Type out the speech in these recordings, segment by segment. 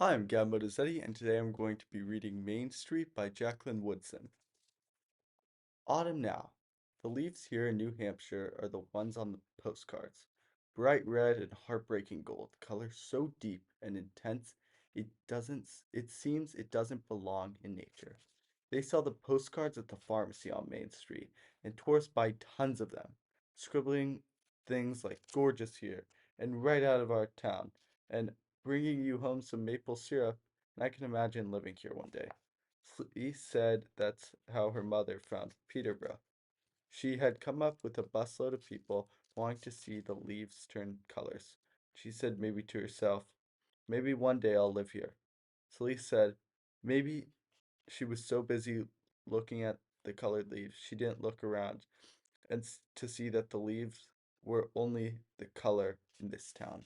Hi, I'm Gavin, and today I'm going to be reading Main Street by Jacqueline Woodsen. Autumn now. The leaves here in New Hampshire are the ones on the postcards. Bright red and heartbreaking gold, color so deep and intense it seems it doesn't belong in nature. They sell the postcards at the pharmacy on Main Street, and tourists buy tons of them, scribbling things like gorgeous here and right out of our town, and bringing you home some maple syrup, and I can imagine living here one day. Flea said that's how her mother found Peterborough. She had come up with a busload of people wanting to see the leaves turn colors. She said maybe to herself, maybe one day I'll live here. Celeste said maybe she was so busy looking at the colored leaves she didn't look around to see that the leaves were only the color in this town.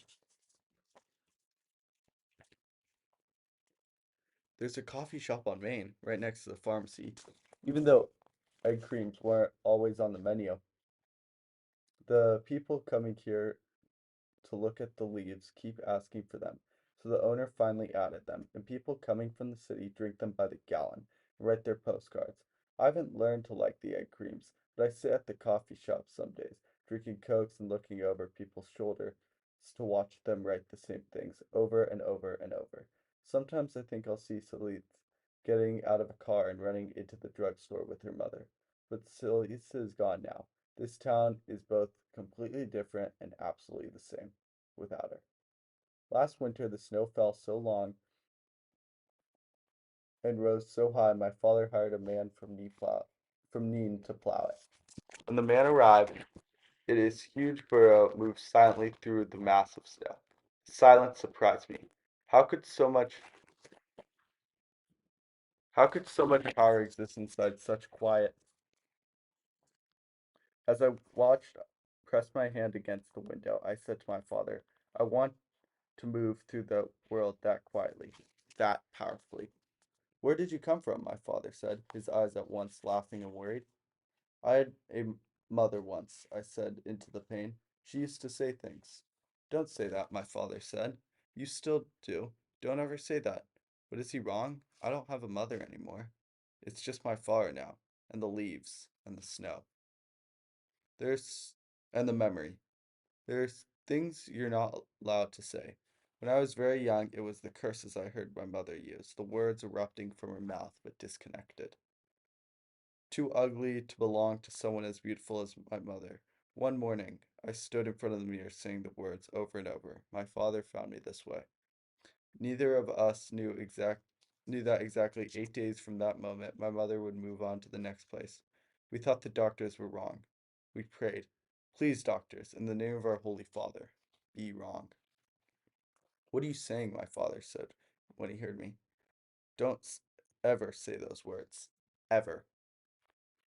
There's a coffee shop on Main, right next to the pharmacy. Even though egg creams weren't always on the menu, the people coming here to look at the leaves keep asking for them, so the owner finally added them, and people coming from the city drink them by the gallon and write their postcards. I haven't learned to like the egg creams, but I sit at the coffee shop some days, drinking cokes and looking over people's shoulders to watch them write the same things over and over and over. Sometimes I think I'll see Celeste getting out of a car and running into the drugstore with her mother. But Celeste is gone now. This town is both completely different and absolutely the same without her. Last winter the snow fell so long and rose so high my father hired a man from Neen to plow it. When the man arrived, his huge burrow moved silently through the mass of snow. Silence surprised me. How could so much how could so much power exist inside such quiet? As I watched press my hand against the window, I said to my father, I want to move through the world that quietly, that powerfully. Where did you come from? My father said, his eyes at once laughing and worried. I had a mother once, I said into the pain. She used to say things. Don't say that, my father said. You still do. Don't ever say that. But is he wrong? I don't have a mother anymore. It's just my father now, and the leaves, and the snow. There's, and the memory. There's things you're not allowed to say. When I was very young, it was the curses I heard my mother use, the words erupting from her mouth but disconnected. Too ugly to belong to someone as beautiful as my mother. One morning, I stood in front of the mirror saying the words over and over. My father found me this way. Neither of us knew that exactly 8 days from that moment my mother would move on to the next place. We thought the doctors were wrong. We prayed, please, doctors, in the name of our Holy Father, be wrong. What are you saying? My father said when he heard me. Don't ever say those words. Ever.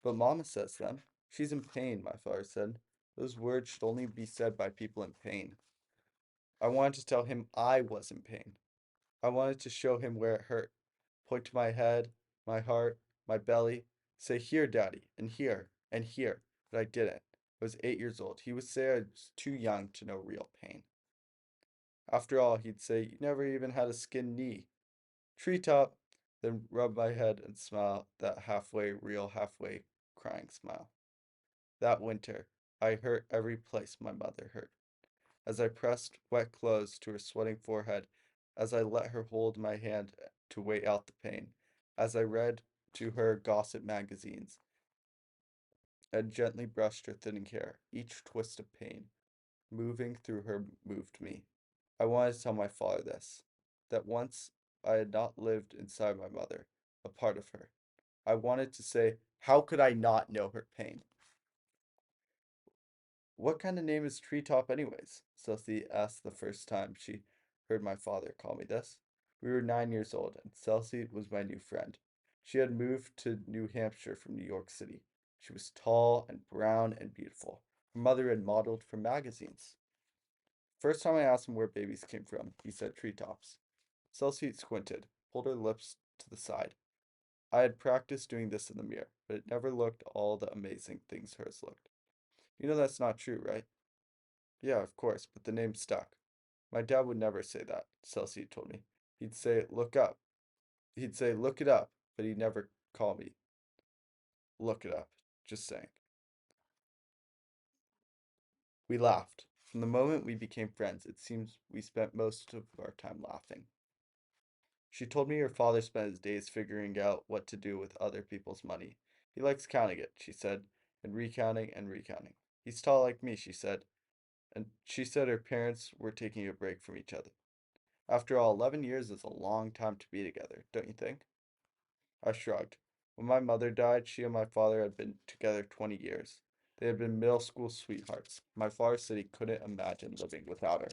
But Mama says them. She's in pain, my father said. Those words should only be said by people in pain. I wanted to tell him I was in pain. I wanted to show him where it hurt. Point to my head, my heart, my belly. Say, here, Daddy, and here, and here. But I didn't. I was 8 years old. He would say I was too young to know real pain. After all, he'd say, you never even had a skinned knee. Treetop, then rub my head and smile that halfway real, halfway crying smile. That winter, I hurt every place my mother hurt. As I pressed wet clothes to her sweating forehead, as I let her hold my hand to wait out the pain, as I read to her gossip magazines and gently brushed her thinning hair, each twist of pain moving through her moved me. I wanted to tell my father this, that once I had not lived inside my mother, a part of her. I wanted to say, how could I not know her pain? What kind of name is Treetop, anyways? Celsi asked the first time she heard my father call me this. We were 9 years old, and Celsi was my new friend. She had moved to New Hampshire from New York City. She was tall and brown and beautiful. Her mother had modeled for magazines. First time I asked him where babies came from, he said treetops. Celsi squinted, pulled her lips to the side. I had practiced doing this in the mirror, but it never looked all the amazing things hers looked. You know that's not true, right? Yeah, of course, but the name stuck. My dad would never say that, Celsi told me. He'd say, look up. He'd say, look it up, but he'd never call me, look it up. Just saying. We laughed. From the moment we became friends, it seems we spent most of our time laughing. She told me her father spent his days figuring out what to do with other people's money. He likes counting it, she said, and recounting and recounting. He's tall like me, she said, and she said her parents were taking a break from each other. After all, 11 years is a long time to be together, don't you think? I shrugged. When my mother died, she and my father had been together 20 years. They had been middle school sweethearts. My father said he couldn't imagine living without her.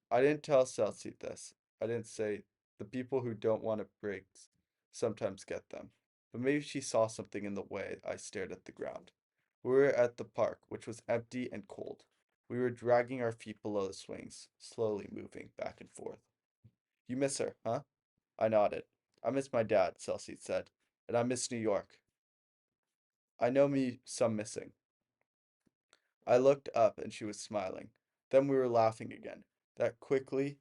I didn't tell Celsi this. I didn't say the people who don't want to break sometimes get them. But maybe she saw something in the way I stared at the ground. We were at the park, which was empty and cold. We were dragging our feet below the swings, slowly moving back and forth. You miss her, huh? I nodded. I miss my dad, Celsi said, and I miss New York. I know me some missing. I looked up and she was smiling. Then we were laughing again. That quickly,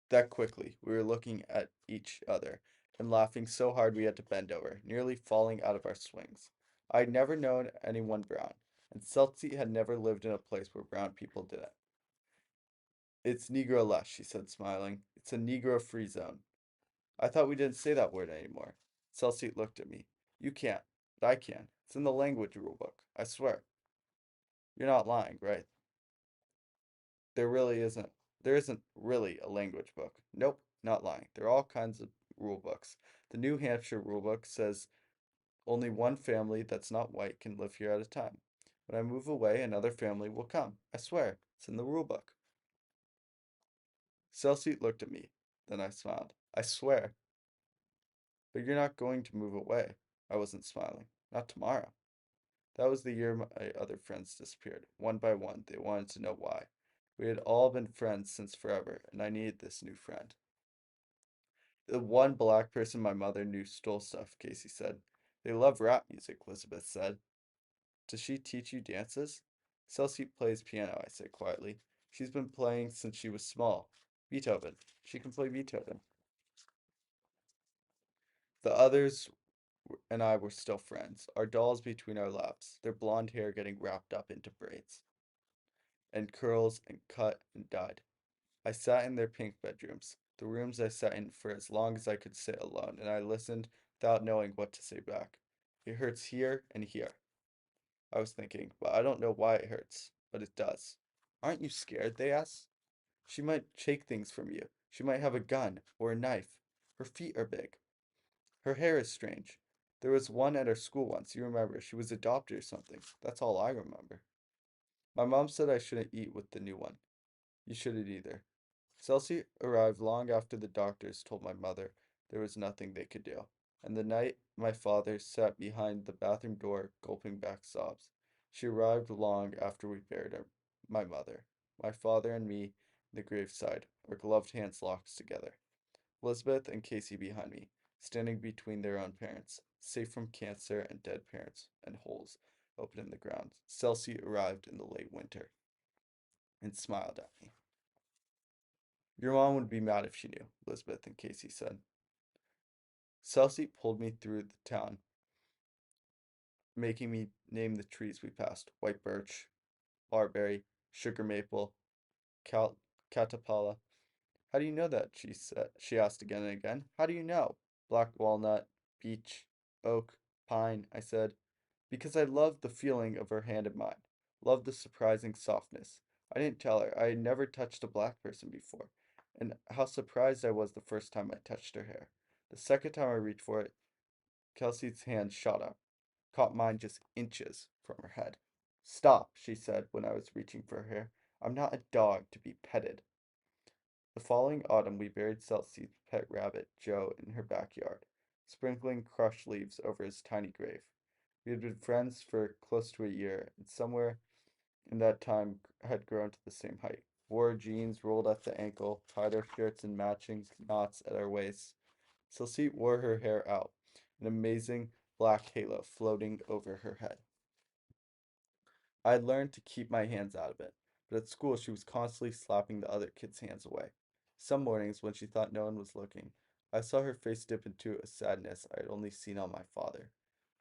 that quickly. We were looking at each other and laughing so hard we had to bend over, nearly falling out of our swings. I had never known anyone brown, and Celsi had never lived in a place where brown people did it. It's Negro less, she said, smiling. It's a Negro free zone. I thought we didn't say that word anymore. Celsi looked at me. You can't, but I can. It's in the language rule book. I swear. You're not lying, right? There really isn't. There isn't really a language book. Nope, not lying. There are all kinds of rule books. The New Hampshire rule book says only one family that's not white can live here at a time. When I move away, another family will come. I swear, it's in the rule book. Celsi looked at me. Then I smiled. I swear. But you're not going to move away. I wasn't smiling. Not tomorrow. That was the year my other friends disappeared. One by one, they wanted to know why. We had all been friends since forever, and I needed this new friend. The one black person my mother knew stole stuff, Casey said. They love rap music, Elizabeth said. Does she teach you dances? Celsi plays piano, I said quietly. She's been playing since she was small. Beethoven. She can play Beethoven. The others and I were still friends, our dolls between our laps, their blonde hair getting wrapped up into braids and curls and cut and dyed. I sat in their pink bedrooms, the rooms I sat in for as long as I could sit alone, and I listened without knowing what to say back. It hurts here and here, I was thinking, but I don't know why it hurts, but it does. Aren't you scared? They asked. She might take things from you. She might have a gun or a knife. Her feet are big. Her hair is strange. There was one at our school once, you remember. She was adopted or something. That's all I remember. My mom said I shouldn't eat with the new one. You shouldn't either. Celsi arrived long after the doctors told my mother there was nothing they could do, and the night my father sat behind the bathroom door gulping back sobs. She arrived long after we buried my mother, my father and me in the graveside, our gloved hands locked together. Elizabeth and Casey behind me, standing between their own parents, safe from cancer and dead parents and holes open in the ground. Celsi arrived in the late winter and smiled at me. Your mom would be mad if she knew, Elizabeth and Casey said. Celsi pulled me through the town, making me name the trees we passed. White birch, barberry, sugar maple, cal catapala. How do you know that? She said. She asked again and again. How do you know? Black walnut, beech, oak, pine, I said. Because I loved the feeling of her hand in mine. Loved the surprising softness. I didn't tell her. I had never touched a black person before. And how surprised I was the first time I touched her hair. The second time I reached for it, Kelsey's hand shot up, caught mine just inches from her head. Stop, she said when I was reaching for her hair. I'm not a dog to be petted. The following autumn, we buried Celsi's pet rabbit, Joe, in her backyard, sprinkling crushed leaves over his tiny grave. We had been friends for close to a year, and somewhere in that time had grown to the same height. Wore jeans rolled at the ankle, tied our shirts in matching knots at our waists. Celeste wore her hair out, an amazing black halo floating over her head. I learned to keep my hands out of it, but at school she was constantly slapping the other kids' hands away. Some mornings, when she thought no one was looking, I saw her face dip into a sadness I had only seen on my father.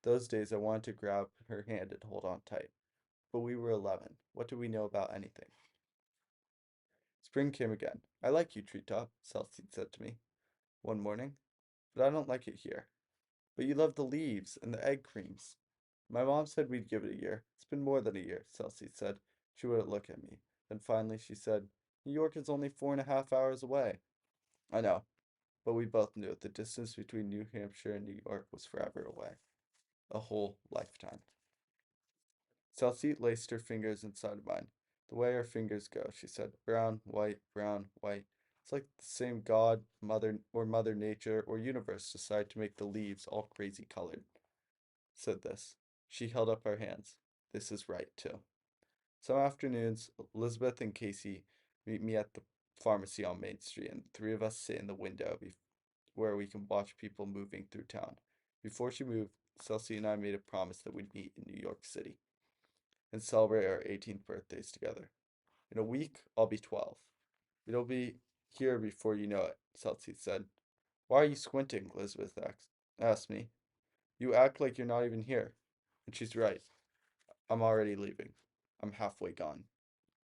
Those days I wanted to grab her hand and hold on tight. But we were 11. What did we know about anything? Spring came again. I like you, Treetop, Celestine said to me one morning, but I don't like it here. But you love the leaves and the egg creams. My mom said we'd give it a year. It's been more than a year, Celestine said. She wouldn't look at me. Then finally she said, New York is only 4.5 hours away. I know, but we both knew the distance between New Hampshire and New York was forever away. A whole lifetime. Celeste laced her fingers inside mine. The way our fingers go, she said. Brown, white, brown, white. It's like the same God, Mother Nature, or universe decide to make the leaves all crazy colored. Said this. She held up our hands. This is right, too. Some afternoons, Elizabeth and Casey meet me at the pharmacy on Main Street, and the three of us sit in the window where we can watch people moving through town. Before she moved, Celsi and I made a promise that we'd meet in New York City and celebrate our 18th birthdays together. In a week, I'll be 12. It'll be here before you know it, Celsi said. Why are you squinting? Elizabeth asked me. You act like you're not even here. And she's right. I'm already leaving. I'm halfway gone.